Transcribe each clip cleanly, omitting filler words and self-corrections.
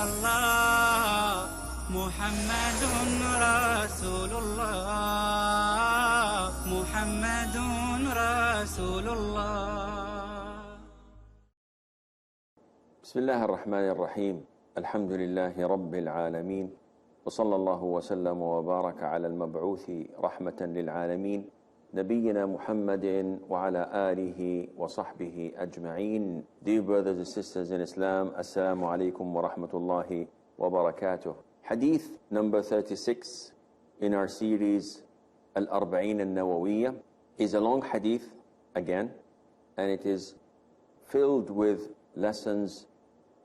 الله محمد رسول الله محمد رسول الله. بسم الله الرحمن الرحيم. الحمد لله رب العالمين، وصلى الله وسلم وبارك على المبعوث رحمة للعالمين نبينا محمد وعلى آله وصحبه أجمعين. Dear brothers and sisters in Islam, Assalamu alaikum wa rahmatullahi wa barakatuh. Hadith number 36 in our series Al-Arba'een Nawawiyyah is a long hadith again, and it is filled with lessons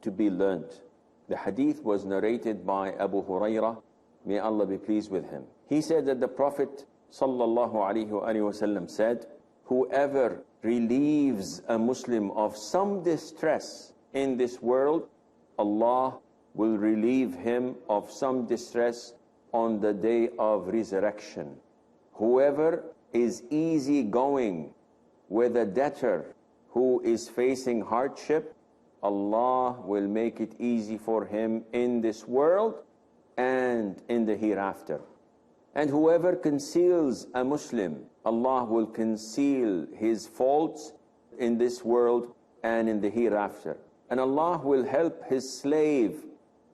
to be learnt. The hadith was narrated by Abu Hurairah, may Allah be pleased with him. He said that the Prophet sallallahu alaihi wasallam said, whoever relieves a Muslim of some distress in this world, Allah will relieve him of some distress on the day of resurrection. Whoever is easygoing with a debtor who is facing hardship, Allah will make it easy for him in this world and in the hereafter. And whoever conceals a Muslim, Allah will conceal his faults in this world and in the hereafter. And Allah will help his slave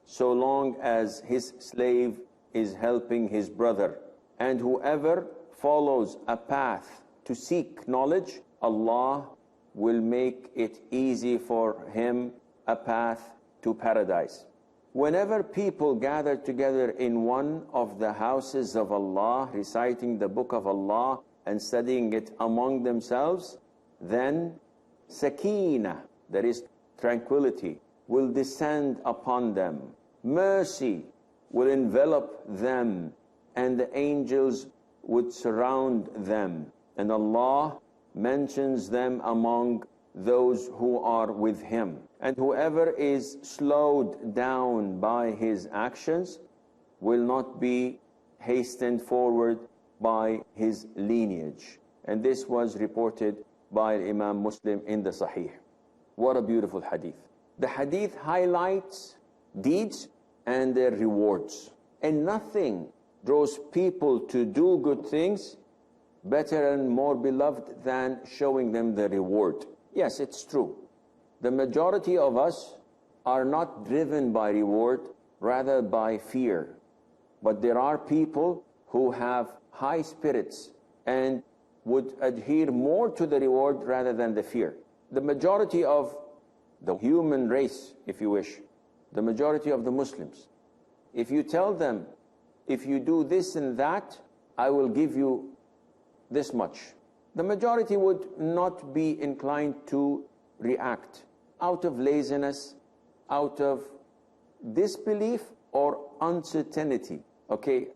so long as his slave is helping his brother. And whoever follows a path to seek knowledge, Allah will make it easy for him a path to paradise. Whenever people gather together in one of the houses of Allah, reciting the book of Allah and studying it among themselves, then sakina, that is tranquility, will descend upon them. Mercy will envelop them, and the angels would surround them. And Allah mentions them among those who are with Him. And whoever is slowed down by his actions will not be hastened forward by his lineage. And this was reported by Imam Muslim in the Sahih. What a beautiful hadith. The hadith highlights deeds and their rewards. And nothing draws people to do good things better and more beloved than showing them the reward. Yes, it's true. The majority of us are not driven by reward, rather by fear. But there are people who have high spirits and would adhere more to the reward rather than the fear. The majority of the human race, if you wish, the majority of the Muslims, if you tell them, if you do this and that, I will give you this much, the majority would not be inclined to react out of laziness, out of disbelief or uncertainty. Okay,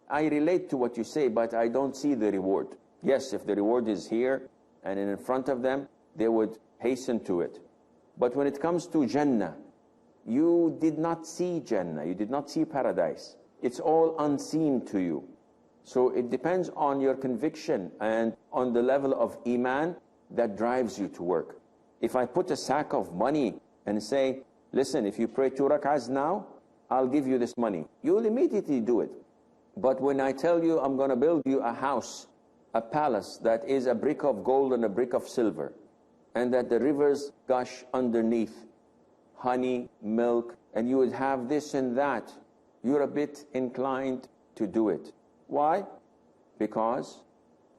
I relate to what you say, but I don't see the reward. Yes, if the reward is here and in front of them, they would hasten to it. But when it comes to Jannah, you did not see Jannah, you did not see paradise. It's all unseen to you. So it depends on your conviction and on the level of Iman that drives you to work. If I put a sack of money and say, listen, if you pray 2 rak'ahs now, I'll give you this money, you will immediately do it. But when I tell you I'm going to build you a house, a palace that is a brick of gold and a brick of silver, and that the rivers gush underneath, honey, milk, and you would have this and that, you're a bit inclined to do it. Why? Because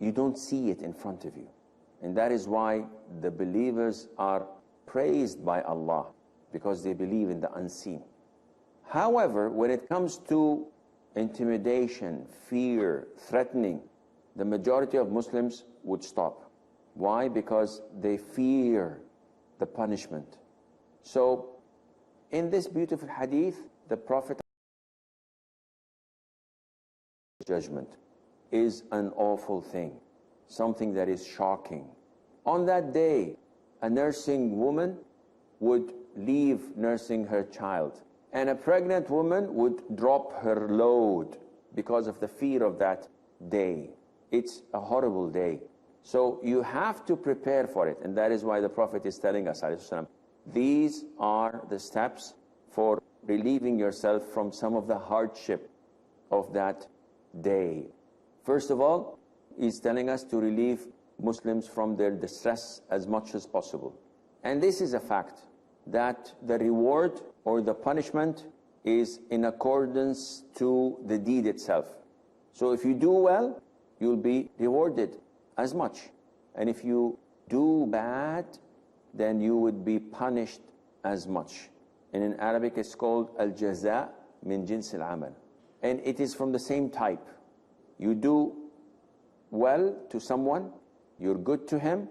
you don't see it in front of you. And that is why the believers are praised by Allah, because they believe in the unseen. However, when it comes to intimidation, fear, threatening, the majority of Muslims would stop. Why? Because they fear the punishment. So, in this beautiful hadith, the Prophet judgment is an awful thing, something that is shocking. On that day, a nursing woman would leave nursing her child, and a pregnant woman would drop her load because of the fear of that day. It's a horrible day. So you have to prepare for it, and that is why the Prophet is telling us, these are the steps for relieving yourself from some of the hardship of that day. First of all, he's telling us to relieve Muslims from their distress as much as possible. And this is a fact, that the reward or the punishment is in accordance to the deed itself. So if you do well, you'll be rewarded as much. And if you do bad, then you would be punished as much. And in Arabic it's called al-jaza min jins al-amal. And it is from the same type. You do well to someone, you're good to him,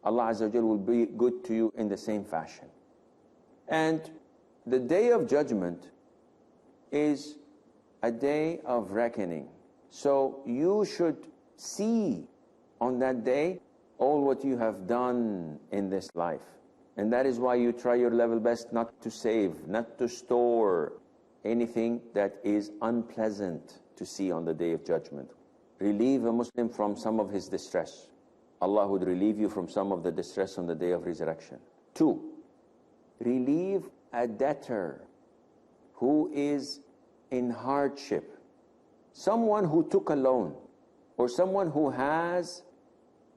Allah Azza wa Jal will be good to you in the same fashion. And the Day of Judgment is a day of reckoning. So you should see on that day all what you have done in this life. And that is why you try your level best not to save, not to store anything that is unpleasant to see on the Day of Judgment. Relieve a Muslim from some of his distress. Allah would relieve you from some of the distress on the Day of Resurrection. 2, relieve a debtor who is in hardship. Someone who took a loan or someone who has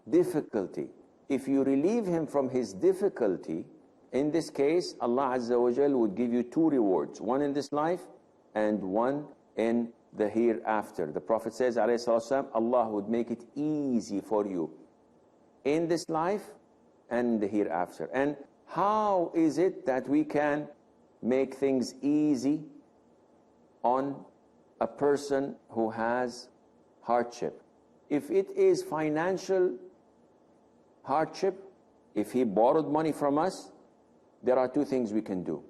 difficulty. If you relieve him from his difficulty, in this case, Allah Azza wa Jal would give you 2 rewards, one in this life and one in the hereafter. The Prophet says, alayhi salatu wasalam, Allah would make it easy for you in this life and the hereafter. And how is it that we can make things easy on a person who has hardship? If it is financial hardship, if he borrowed money from us, there are 2 things we can do.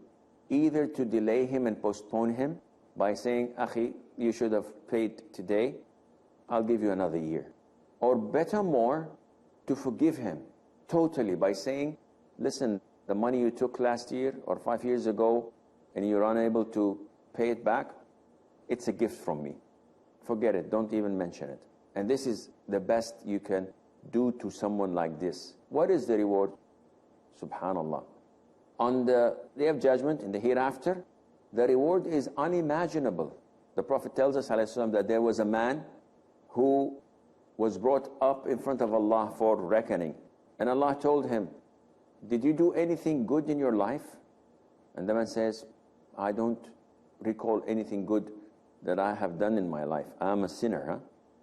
Either to delay him and postpone him by saying, Akhi, you should have paid today, I'll give you another year. Or better more, to forgive him totally by saying, listen, the money you took last year or 5 years ago and you're unable to pay it back, it's a gift from me. Forget it, don't even mention it. And this is the best you can do to someone like this. What is the reward? Subhanallah. On the Day of Judgment, in the hereafter, the reward is unimaginable. The Prophet tells us, alayhi salam, that there was a man who was brought up in front of Allah for reckoning. And Allah told him, did you do anything good in your life? And the man says, I don't recall anything good that I have done in my life. I'm a sinner.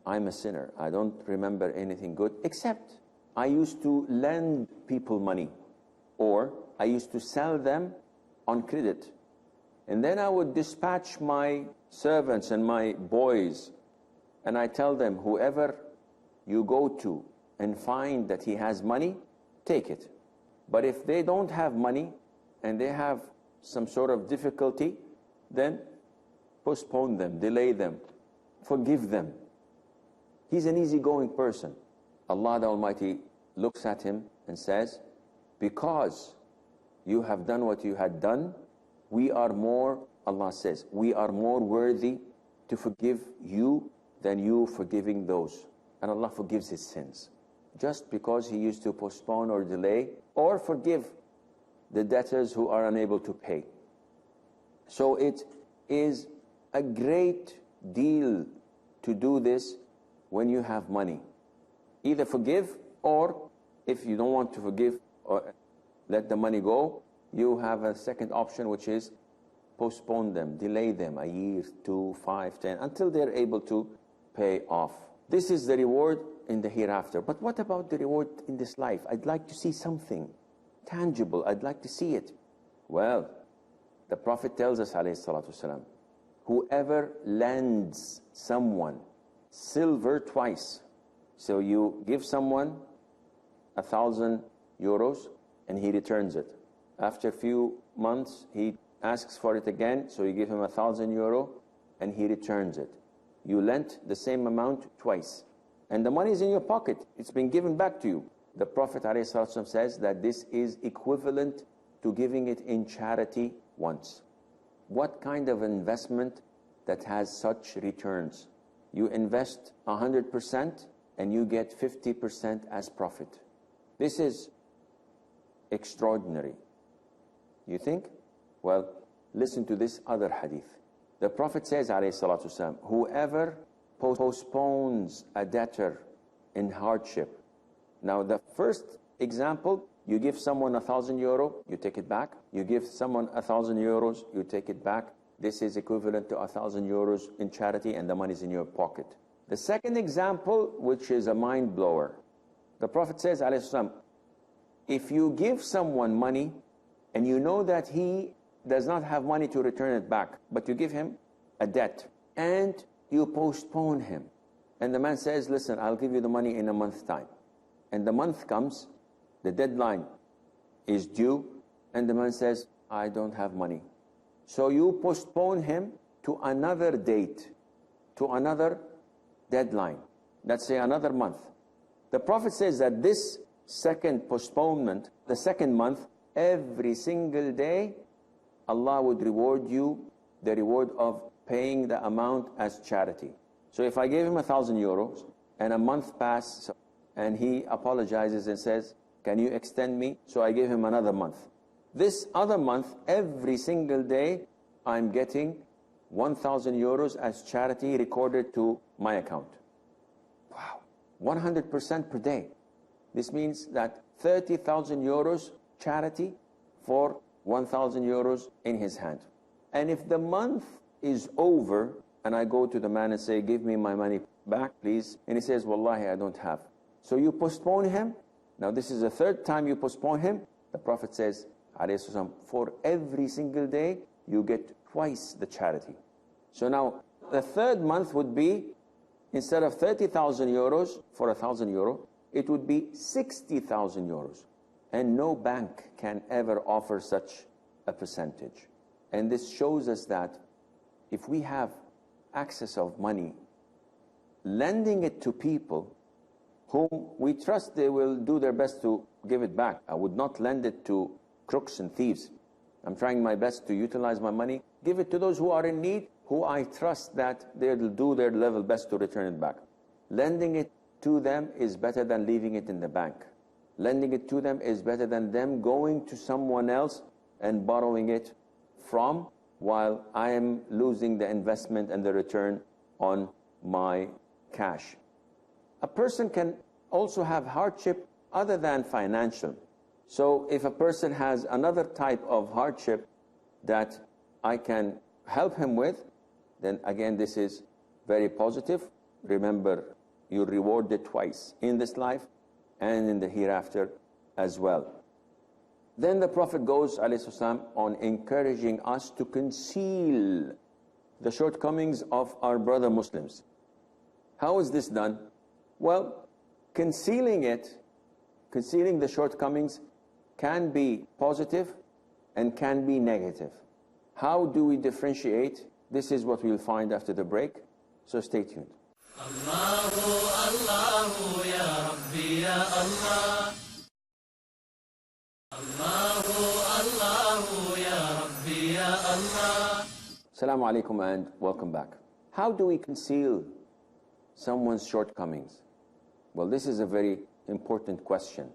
I'm a sinner. I don't remember anything good, except I used to lend people money, or I used to sell them on credit. And then I would dispatch my servants and my boys, and I tell them, whoever you go to and find that he has money, take it. But if they don't have money and they have some sort of difficulty, then postpone them, delay them, forgive them. He's an easygoing person. Allah the Almighty looks at him and says, because you have done what you had done, we are more, Allah says, we are more worthy to forgive you than you forgiving those. And Allah forgives his sins. Just because he used to postpone or delay or forgive the debtors who are unable to pay. So it is a great deal to do this when you have money. Either forgive, or if you don't want to forgive or let the money go, you have a second option, which is postpone them, delay them a year, 2, 5, 10, until they're able to pay off. This is the reward in the hereafter. But what about the reward in this life? I'd like to see something tangible. I'd like to see it. Well, the Prophet tells us, alayhi salatu wasalam, whoever lends someone silver twice, so you give someone 1,000 euros and he returns it. After a few months, he asks for it again, so you give him 1,000 euro and he returns it. You lent the same amount twice. And the money is in your pocket. It's been given back to you. The Prophet ﷺ says that this is equivalent to giving it in charity once. What kind of investment that has such returns? You invest 100% and you get 50% as profit. This is extraordinary. You think? Well, listen to this other hadith. The Prophet says, alayhi salatu wasalam, whoever postpones a debtor in hardship. Now the first example, you give someone €1,000, you take it back. You give someone €1,000, you take it back. This is equivalent to €1,000 in charity, and the money is in your pocket. The second example, which is a mind blower, the Prophet says, alayhi salam, if you give someone money and you know that he does not have money to return it back, but you give him a debt and you postpone him, and the man says, listen, I'll give you the money in a month's time, and the month comes, the deadline is due, and the man says, I don't have money. So you postpone him to another date, to another deadline, let's say another month. The Prophet says that this second postponement, the second month, every single day, Allah would reward you the reward of paying the amount as charity. So if I gave him €1,000 and a month passed and he apologizes and says, can you extend me? So I gave him another month. This other month, every single day, I'm getting €1,000 as charity recorded to my account. Wow, 100% per day. This means that €30,000 charity for €1,000 in his hand. And if the month is over and I go to the man and say, give me my money back, please. And he says, wallahi, I don't have. So you postpone him. Now this is the third time you postpone him. The Prophet says, alayhi salam, for every single day, you get twice the charity. So now the third month would be, instead of €30,000 for €1,000, it would be €60,000. And no bank can ever offer such a percentage. And this shows us that if we have access of money, lending it to people whom we trust they will do their best to give it back. I would not lend it to crooks and thieves. I'm trying my best to utilize my money, give it to those who are in need, who I trust that they'll do their level best to return it back. Lending it to them is better than leaving it in the bank. Lending it to them is better than them going to someone else and borrowing it from, while I am losing the investment and the return on my cash. A person can also have hardship other than financial. So if a person has another type of hardship that I can help him with, then again this is very positive. Remember, you're rewarded twice, in this life and in the hereafter as well. Then the Prophet goes, alayhi salam, on encouraging us to conceal the shortcomings of our brother Muslims. How is this done? Well, concealing the shortcomings can be positive and can be negative. How do we differentiate? This is what we'll find after the break, so stay tuned. Allahu, Allahu, Ya Rabbi, Ya Allah. Allahu, Allahu, Ya Rabbi, Ya Allah. Assalamu alaikum and welcome back. How do we conceal someone's shortcomings? Well, this is a very important question.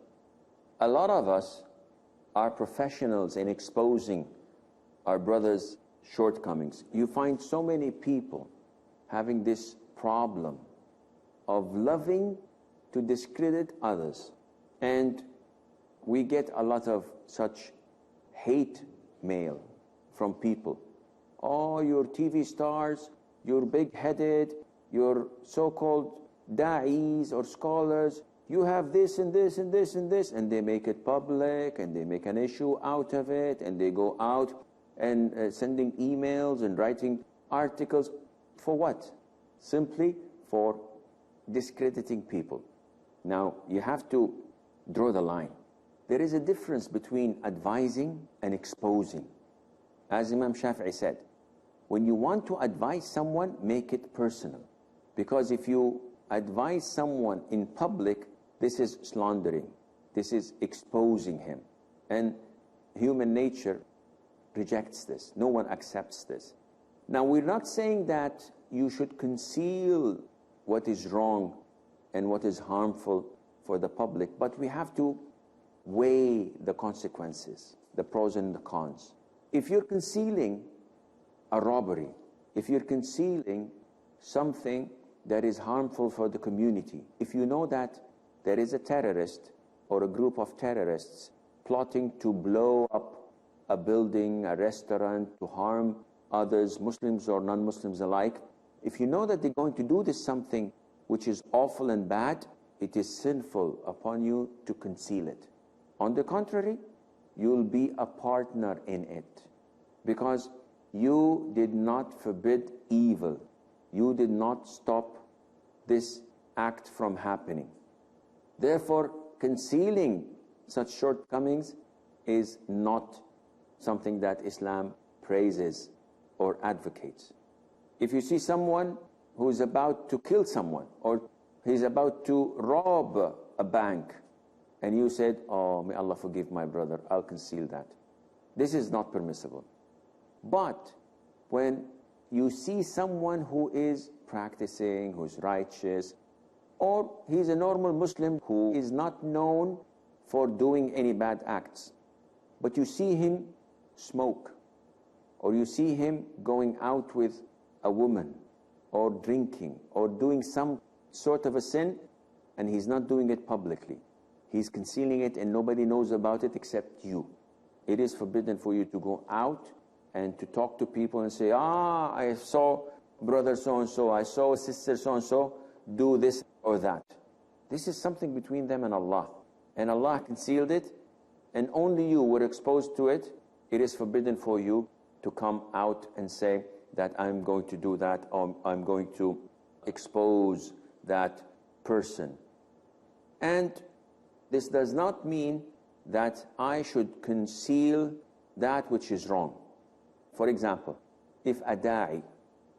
A lot of us are professionals in exposing our brothers' shortcomings. You find so many people having this problem of loving to discredit others. And we get a lot of such hate mail from people. Oh, you're TV stars, you're big-headed, you're so-called da'is or scholars, you have this and this and this and this, and they make it public, and they make an issue out of it, and they go out and sending emails and writing articles. For what? Simply for discrediting people. Now, you have to draw the line. There is a difference between advising and exposing. As Imam Shafi'i said, when you want to advise someone, make it personal. Because if you advise someone in public, this is slandering. This is exposing him. And human nature rejects this. No one accepts this. Now, we're not saying that you should conceal what is wrong and what is harmful for the public, but we have to weigh the consequences, the pros and the cons. If you're concealing a robbery, if you're concealing something that is harmful for the community, if you know that there is a terrorist or a group of terrorists plotting to blow up a building, a restaurant, to harm others, Muslims or non-Muslims alike, if you know that they're going to do this something which is awful and bad, it is sinful upon you to conceal it. On the contrary, you'll be a partner in it, because you did not forbid evil. You did not stop this act from happening. Therefore, concealing such shortcomings is not something that Islam praises or advocates. If you see someone who is about to kill someone, or he's about to rob a bank, and you said, oh, may Allah forgive my brother, I'll conceal that. This is not permissible. But when you see someone who is practicing, who's righteous, or he's a normal Muslim who is not known for doing any bad acts, but you see him smoke, or you see him going out with a woman, or drinking, or doing some sort of a sin, and he's not doing it publicly. He's concealing it and nobody knows about it except you. It is forbidden for you to go out and to talk to people and say, I saw brother so-and-so, I saw sister so-and-so do this or that. This is something between them and Allah. And Allah concealed it, and only you were exposed to it. It is forbidden for you to come out and say that I'm going to do that, or I'm going to expose that person. And this does not mean that I should conceal that which is wrong. For example, if a da'i,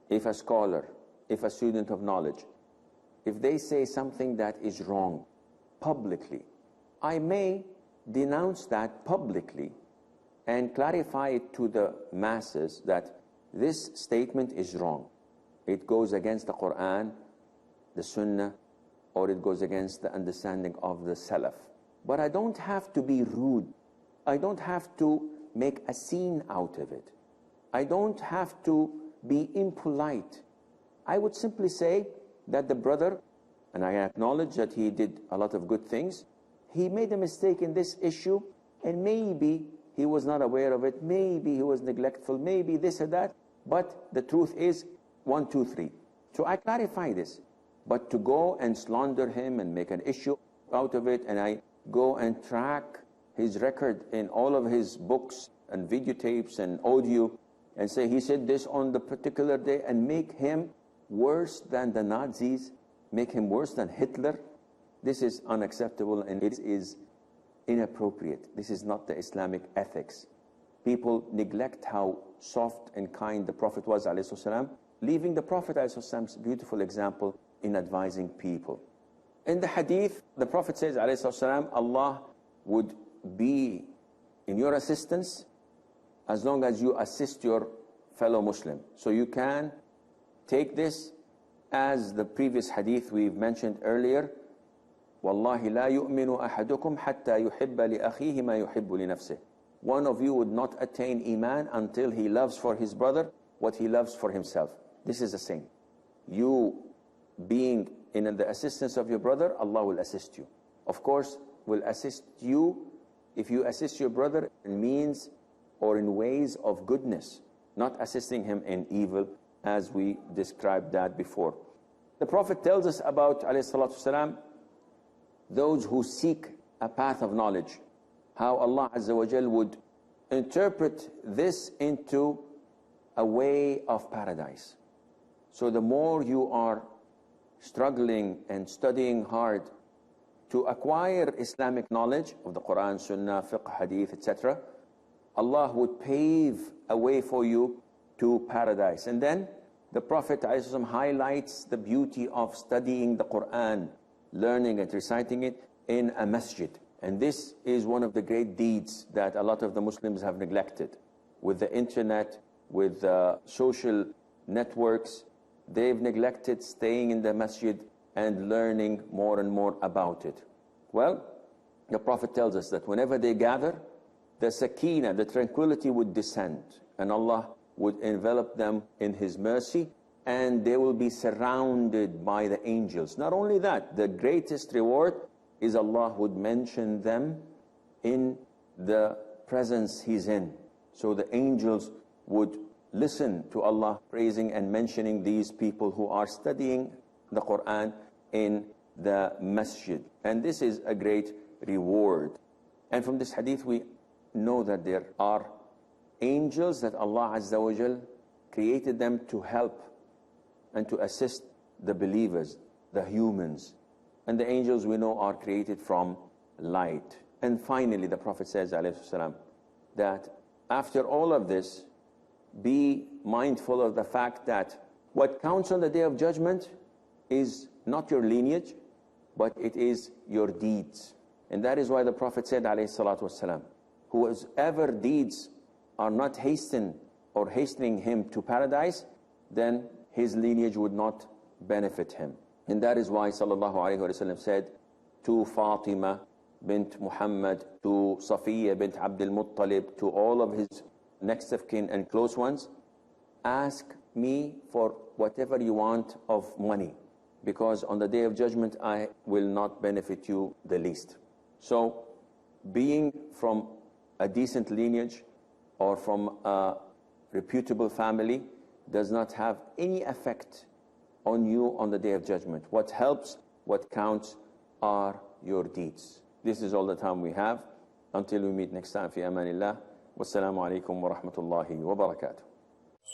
if a scholar, if a student of knowledge, if they say something that is wrong publicly, I may denounce that publicly and clarify it to the masses that this statement is wrong. It goes against the Quran, the Sunnah, or it goes against the understanding of the Salaf. But I don't have to be rude. I don't have to make a scene out of it. I don't have to be impolite. I would simply say that the brother, and I acknowledge that he did a lot of good things, he made a mistake in this issue, and maybe he was not aware of it, maybe he was neglectful, maybe this or that, but the truth is 1, 2, 3. So I clarify this. But to go and slander him and make an issue out of it, and I go and track his record in all of his books and videotapes and audio, and say he said this on the particular day, and make him worse than the Nazis, make him worse than Hitler, this is unacceptable and it is inappropriate. This is not the Islamic ethics. People neglect how soft and kind the Prophet was, ﷺ, leaving the Prophet ﷺ's beautiful example in advising people. In the hadith, the Prophet says, ﷺ, Allah would be in your assistance as long as you assist your fellow Muslim. So you can take this as the previous hadith we've mentioned earlier, وَاللَّهِ لَا يُؤْمِنُ أَحَدُكُمْ حَتَّى يُحِبَّ لِأَخِيهِ مَا يُحِبُّ لِنَفْسِهِ. One of you would not attain Iman until he loves for his brother what he loves for himself. This is the same. You being in the assistance of your brother, Allah will assist you. Of course, will assist you if you assist your brother in means or in ways of goodness, not assisting him in evil, as we described that before. The Prophet tells us about, ﷺ, those who seek a path of knowledge, how Allah Azza wa Jal would interpret this into a way of paradise. So the more you are struggling and studying hard to acquire Islamic knowledge of the Quran, Sunnah, Fiqh, Hadith, etc., Allah would pave a way for you to paradise. And then the Prophet ﷺ highlights the beauty of studying the Quran, learning and reciting it in a masjid. And this is one of the great deeds that a lot of the Muslims have neglected. With the internet, with social networks, they've neglected staying in the masjid and learning more and more about it. Well, the Prophet tells us that whenever they gather, the sakina, the tranquility would descend, and Allah would envelop them in His mercy, and they will be surrounded by the angels. Not only that, the greatest reward is Allah would mention them in the presence He's in. So the angels would listen to Allah praising and mentioning these people who are studying the Quran in the masjid. And this is a great reward. And from this hadith we know that there are angels that Allah Azza wa Jal created them to help and to assist the believers, the humans. And the angels we know are created from light. And finally the Prophet says, alayhi salam, that after all of this, be mindful of the fact that what counts on the Day of Judgment is not your lineage, but it is your deeds. And that is why the Prophet said, alayhi salatu wasalam, whoever deeds are not hastening him to paradise, then his lineage would not benefit him. And that is why sallallahu alayhi wa sallam said to Fatima bint Muhammad, to Safiya bint Abdul Muttalib, to all of his next of kin and close ones, ask me for whatever you want of money, because on the Day of Judgment I will not benefit you the least. So being from a decent lineage or from a reputable family does not have any effect on you on the Day of Judgment. What helps, what counts are your deeds. This is all the time we have. Until we meet next time, fi amanillah. Wassalamu alaikum wa rahmatullahi wa barakatuh.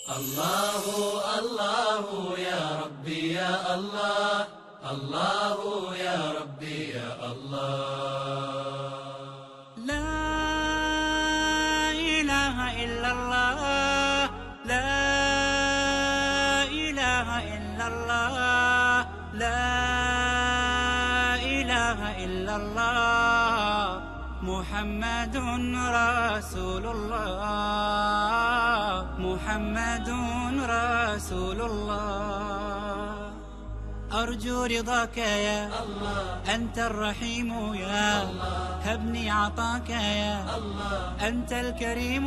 Allahu, Allahu, ya Rabbi, ya Allah. Allahu, ya Rabbi, ya Allah. La ilaha illallah. La ilaha illallah. La ilaha illallah. Muhammadun Rasulullah. Muhammadun Rasulullah. أرجو رضاك يا الله، أنت الرحيم يا الله، هبني عطاك يا الله، أنت الكريم.